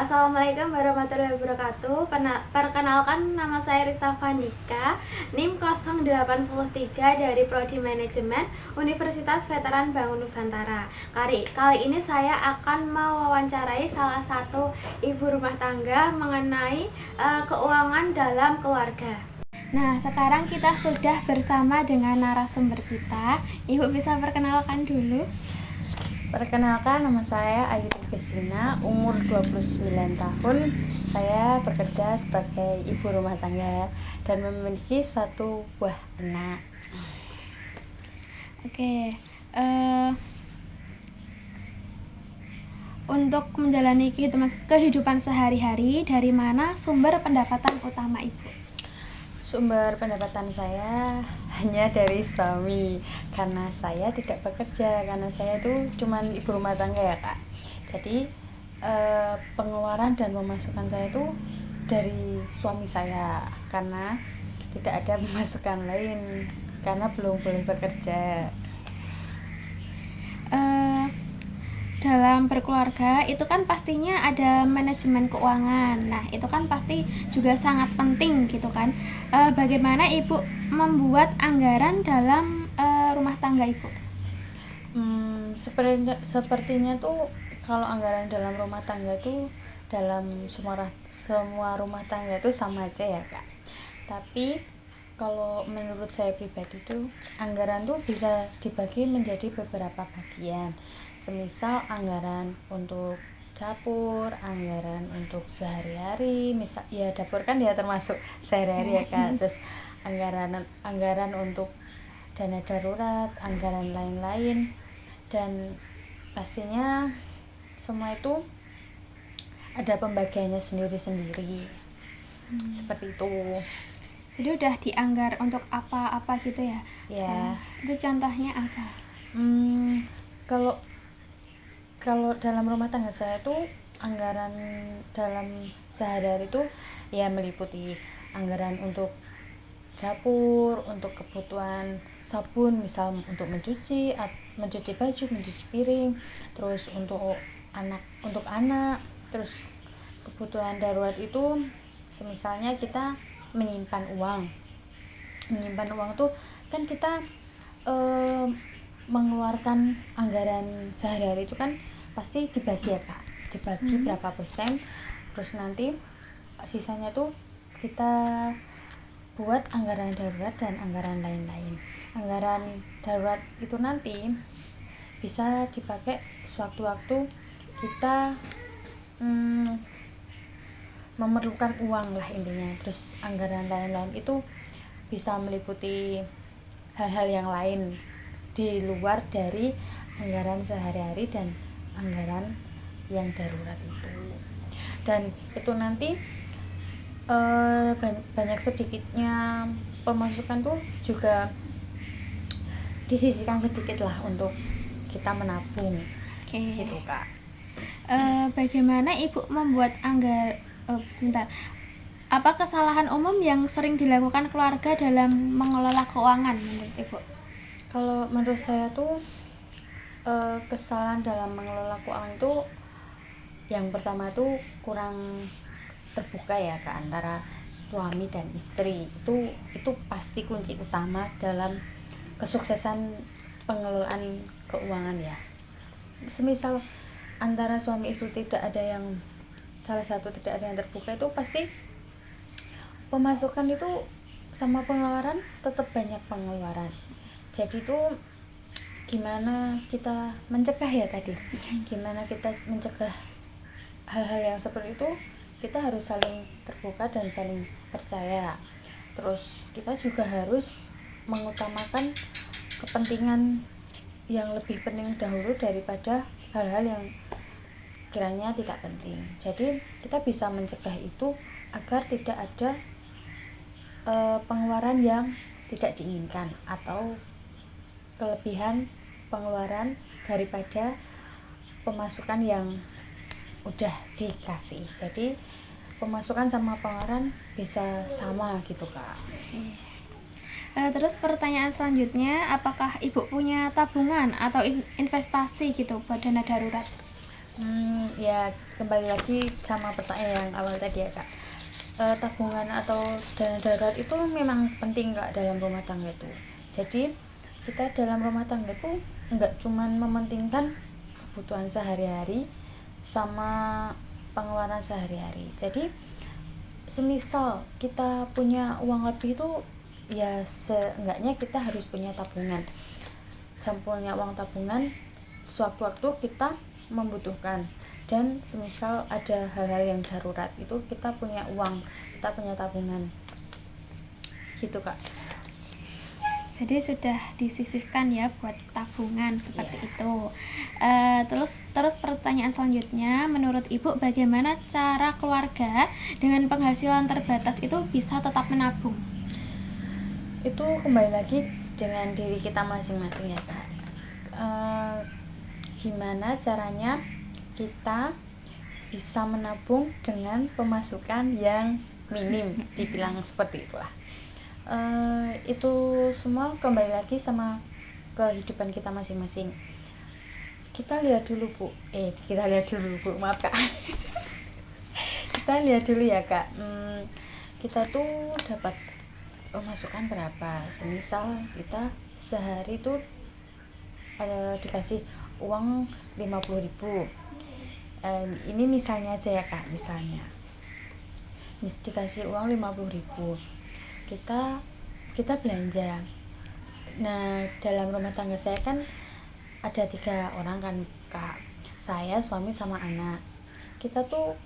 Assalamualaikum warahmatullahi wabarakatuh. Perkenalkan, nama saya Rista Vandika, NIM 083 dari Prodi Manajemen Universitas Veteran Bangun Nusantara. Kali ini saya akan mewawancarai salah satu ibu rumah tangga mengenai keuangan dalam keluarga. Nah, sekarang kita sudah bersama dengan narasumber kita. Ibu bisa perkenalkan dulu. Perkenalkan, nama saya Ayu Kristina, umur 29 tahun. Saya bekerja sebagai ibu rumah tangga dan memiliki satu buah anak. Oke, untuk menjalani kehidupan sehari-hari, dari mana sumber pendapatan utama Ibu? Sumber pendapatan saya hanya dari suami, karena saya tidak bekerja, karena saya tuh cuman ibu rumah tangga ya Kak. Jadi pengeluaran dan pemasukan saya tuh dari suami saya, karena tidak ada pemasukan lain, karena belum boleh bekerja. Dalam berkeluarga itu kan pastinya ada manajemen keuangan. Nah, itu kan pasti juga sangat penting gitu kan. Bagaimana Ibu membuat anggaran dalam rumah tangga Ibu? Sepertinya tuh kalau anggaran dalam rumah tangga tuh dalam semua rumah tangga tuh sama aja ya Kak. Tapi kalau menurut saya pribadi tuh anggaran tuh bisa dibagi menjadi beberapa bagian. Semisal anggaran untuk dapur, anggaran untuk sehari-hari, misal ya dapur kan ya termasuk sehari-hari ya Kak. Terus anggaran untuk dana darurat, anggaran lain-lain, dan pastinya semua itu ada pembagiannya sendiri-sendiri. Seperti itu. Jadi udah dianggar untuk apa-apa gitu ya? Ya. Itu contohnya apa? Kalau dalam rumah tangga saya tuh anggaran dalam sehari-hari itu ya meliputi anggaran untuk dapur, untuk kebutuhan sabun, misal untuk mencuci baju, mencuci piring, terus untuk anak, terus kebutuhan darurat itu semisalnya kita menyimpan uang tuh kan kita mengeluarkan anggaran sehari-hari itu kan pasti dibagi ya Kak, dibagi berapa persen, terus nanti sisanya tuh kita buat anggaran darurat dan anggaran lain-lain. Anggaran darurat itu nanti bisa dipakai sewaktu-waktu kita memerlukan uang lah intinya. Terus anggaran lain-lain itu bisa meliputi hal-hal yang lain di luar dari anggaran sehari-hari dan anggaran yang darurat itu. Dan itu nanti banyak sedikitnya pemasukan tuh juga disisihkan sedikit lah untuk kita menabung. Gitu Kak. Bagaimana Ibu membuat apa kesalahan umum yang sering dilakukan keluarga dalam mengelola keuangan menurut Ibu? Kalau menurut saya tuh kesalahan dalam mengelola keuangan itu yang pertama tuh kurang terbuka ya Kak antara suami dan istri. Itu pasti kunci utama dalam kesuksesan pengelolaan keuangan ya. Semisal antara suami istri salah satu tidak ada yang terbuka, itu pasti pemasukan itu sama pengeluaran tetap banyak pengeluaran. Jadi tuh gimana kita mencegah ya tadi, gimana kita mencegah hal-hal yang seperti itu, kita harus saling terbuka dan saling percaya. Terus kita juga harus mengutamakan kepentingan yang lebih penting dahulu daripada hal-hal yang kiranya tidak penting. Jadi kita bisa mencegah itu agar tidak ada pengeluaran yang tidak diinginkan atau kelebihan pengeluaran daripada pemasukan yang udah dikasih. Jadi pemasukan sama pengeluaran bisa sama gitu Kak. Terus pertanyaan selanjutnya, apakah Ibu punya tabungan atau investasi gitu buat dana darurat? Ya kembali lagi sama pertanyaan yang awal tadi ya kak. Tabungan atau dana darurat itu memang penting kak dalam rumah tangga itu. Jadi kita dalam rumah tangga itu nggak cuman mementingkan kebutuhan sehari-hari sama pengeluaran sehari-hari. Jadi semisal kita punya uang lebih itu ya seenggaknya kita harus punya tabungan. Sampulnya uang tabungan sewaktu-waktu kita membutuhkan, dan semisal ada hal-hal yang darurat itu kita punya uang, kita punya tabungan gitu kak. Jadi sudah disisihkan ya buat tabungan seperti Iya. itu. Terus pertanyaan selanjutnya, menurut Ibu bagaimana cara keluarga dengan penghasilan terbatas itu bisa tetap menabung? Itu kembali lagi dengan diri kita masing-masing ya kak. Gimana caranya kita bisa menabung dengan pemasukan yang minim, dibilang seperti itulah. Itu semua kembali lagi sama kehidupan kita masing-masing. Kita lihat dulu bu, maaf kak. Kita lihat dulu ya kak, kita tuh dapat pemasukan berapa. Semisal kita sehari tuh ada dikasih uang 50.000. Ini misalnya aja ya kak, misalnya dikasih uang 50.000, kita belanja. Nah dalam rumah tangga saya kan ada 3 orang kan kak, saya, suami sama anak. Kita tuh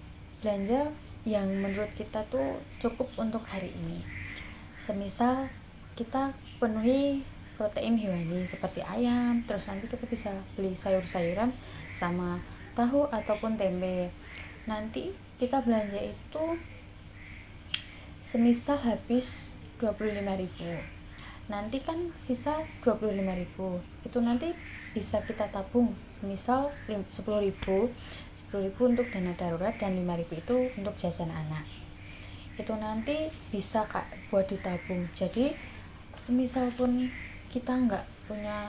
belanja yang menurut kita tuh cukup untuk hari ini. Semisal kita penuhi protein hewani seperti ayam, terus nanti kita bisa beli sayur-sayuran sama tahu ataupun tempe. Nanti kita belanja itu semisal habis 25.000, nanti kan sisa 25.000, itu nanti bisa kita tabung semisal 10.000 untuk dana darurat dan 5.000 itu untuk jajan anak. Itu nanti bisa kak buat ditabung. Jadi semisal pun kita nggak punya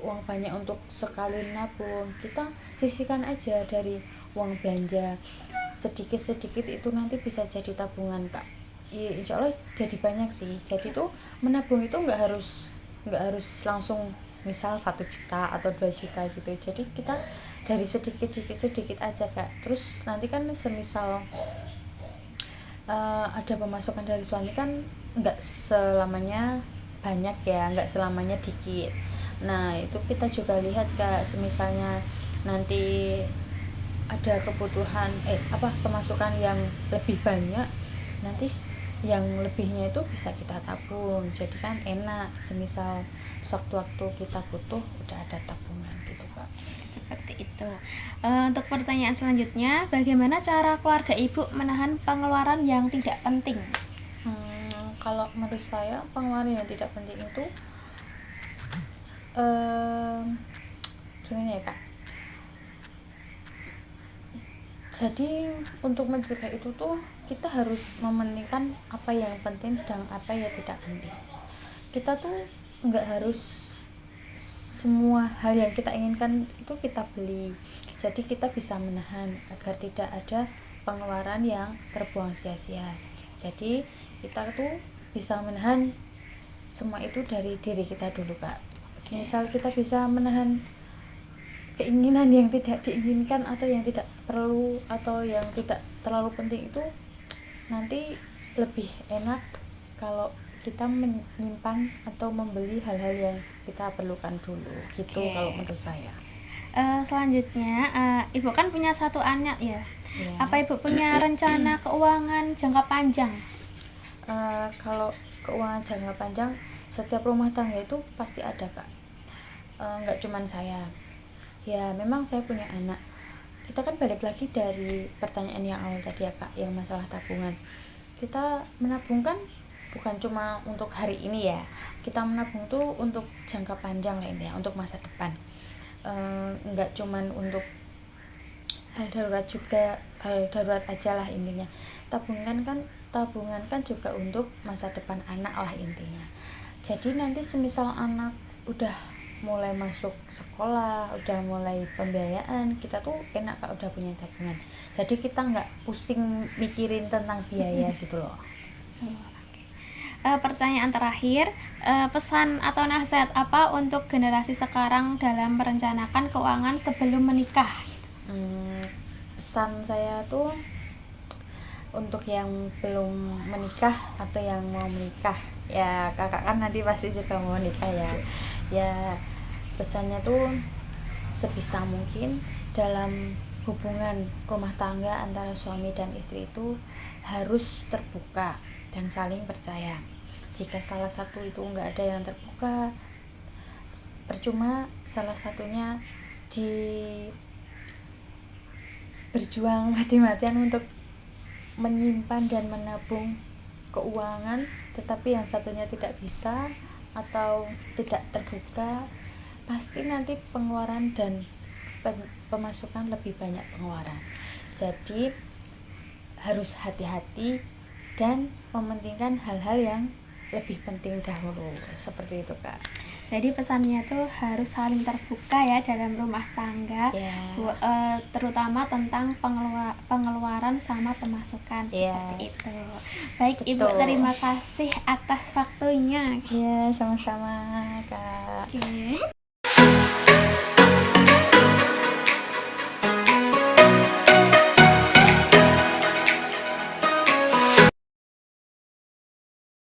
uang banyak untuk sekali nabung, kita sisihkan aja dari uang belanja sedikit-sedikit, itu nanti bisa jadi tabungan kak. Insya Allah jadi banyak sih. Jadi tuh menabung itu nggak harus langsung misal 1 juta atau 2 juta gitu. Jadi kita dari sedikit aja kak. Terus nanti kan semisal ada pemasukan dari suami kan nggak selamanya banyak ya, nggak selamanya dikit. Nah itu kita juga lihat kak, semisalnya nanti ada kebutuhan pemasukan yang lebih banyak, nanti yang lebihnya itu bisa kita tabung. Jadi kan enak, semisal sewaktu-waktu kita butuh udah ada tabungan gitu kak. Seperti itu. Untuk pertanyaan selanjutnya, bagaimana cara keluarga Ibu menahan pengeluaran yang tidak penting? Kalau menurut saya pengeluaran yang tidak penting itu gimana ya kak, jadi untuk mencegah itu tuh kita harus mementingkan apa yang penting dan apa yang tidak penting. Kita tuh nggak harus semua hal yang kita inginkan itu kita beli. Jadi kita bisa menahan agar tidak ada pengeluaran yang terbuang sia-sia. Jadi kita tuh bisa menahan semua itu dari diri kita dulu kak. Misal kita bisa menahan keinginan yang tidak diinginkan atau yang tidak perlu atau yang tidak terlalu penting, itu nanti lebih enak kalau kita menyimpan atau membeli hal-hal yang kita perlukan dulu gitu. Kalau menurut saya. Selanjutnya, Ibu kan punya 1 anak ya. Ya. Apa Ibu punya rencana keuangan jangka panjang? Kalau keuangan jangka panjang, setiap rumah tangga itu pasti ada kak. Nggak cuman saya. Ya memang saya punya anak. Kita kan balik lagi dari pertanyaan yang awal tadi ya kak, yang masalah tabungan. Kita menabung kan bukan cuma untuk hari ini ya, kita menabung tuh untuk jangka panjang lah ini ya, untuk masa depan. Nggak cuman untuk hal darurat juga, hal darurat aja lah intinya. Tabungan kan juga untuk masa depan anak lah intinya. Jadi nanti semisal anak udah mulai masuk sekolah, udah mulai pembiayaan, kita tuh enak Kak udah punya tabungan. Jadi kita nggak pusing mikirin tentang biaya gitu loh. Pertanyaan terakhir, pesan atau nasihat apa untuk generasi sekarang dalam merencanakan keuangan sebelum menikah? Pesan saya tuh untuk yang belum menikah atau yang mau menikah, ya kakak kan nanti pasti juga mau menikah ya pesannya tuh sebisa mungkin dalam hubungan rumah tangga antara suami dan istri itu harus terbuka dan saling percaya. Jika salah satu itu nggak ada yang terbuka, percuma salah satunya berjuang mati-matian untuk menyimpan dan menabung keuangan, tetapi yang satunya tidak bisa atau tidak terbuka, pasti nanti pengeluaran dan pemasukan lebih banyak pengeluaran. Jadi harus hati-hati dan mementingkan hal-hal yang lebih penting dahulu, seperti itu Kak. Jadi pesannya tuh harus saling terbuka ya dalam rumah tangga, terutama tentang pengeluaran sama pemasukan, seperti itu. Baik Betul. Ibu, terima kasih atas waktunya. Ya, sama-sama Kak. Oke.